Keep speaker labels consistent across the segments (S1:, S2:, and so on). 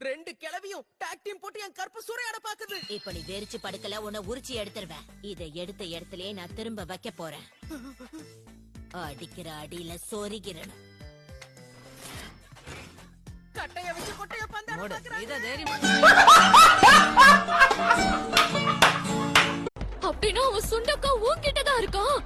S1: ரெண்டு கிளவியும் talk team போட்டு என் கற்ப சூறையாட பாக்குது.
S2: இப்ப நீ வெறிச்சு படுக்கல, உன்னை உரிச்சு எடுத்துருவேன். இதை எடுத்த இடத்துலயே நான் திரும்ப வைக்க போறேன். அடிக்கிற அடியில சொருகிறணும்.
S1: கட்டைய வச்சு கொட்டைய பந்தாட
S3: அப்படின்னா அவன் சுண்டக்கா உன்கிட்டதான் இருக்கான்.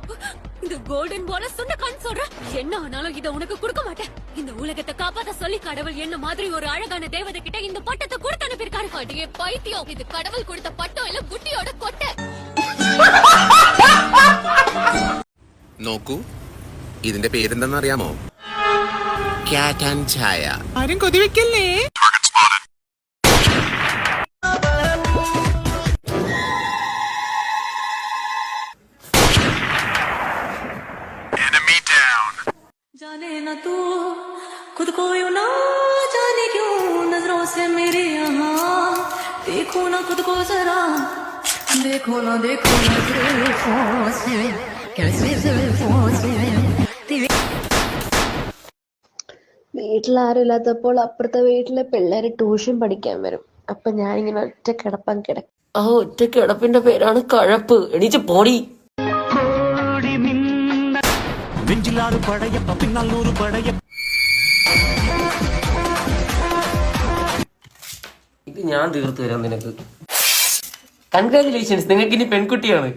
S3: இந்த கோல்டன் பால சுண்டக்கான்னு சொல்ற. என்ன ஆனாலும் இத உனக்கு கொடுக்க மாட்டேன். இந்த உலகத்தை காப்பாத்த சொல்லி கடவுள் என்ன மாதிரி ஒரு அழகான தேவதை கிட்ட இந்த பட்டத்தை கொடுத்து அனுப்பியிருக்காரு. அடியே பைத்தியம், இது கடவுள் கொடுத்த பட்டம் இல்ல குட்டியோட கொட்டை.
S4: നോക്കൂ, ഇതിന്റെ പേരെന്താണെന്നറിയാമോ? ക്യാറ്റ് ആൻഡ് ചായ.
S5: ആരും കൊതിവെക്കല്ലേ?
S6: जाने ना तू खुद को यूं ना जाने क्यों नजरों से मेरे यहाँ देखो ना खुद को जरा देखो ना कैसे
S7: വീട്ടിലാരുമില്ലാത്തപ്പോൾ അപ്പുറത്തെ വീട്ടിലെ പിള്ളേര് ട്യൂഷൻ പഠിക്കാൻ വരും. അപ്പൊ ഞാനിങ്ങനെ ഒറ്റ കിടപ്പാൻ കിടക്കും.
S8: ആ ഒറ്റ കിടപ്പിന്റെ പേരാണ് കഴപ്പ്. എണീച്ച് പോടി. ഇത് ഞാൻ തീർത്തു തരാം നിനക്ക്. കൺഗ്രാജുലേഷൻസ്, നിങ്ങൾക്ക് ഇനി പെൺകുട്ടിയാണ്.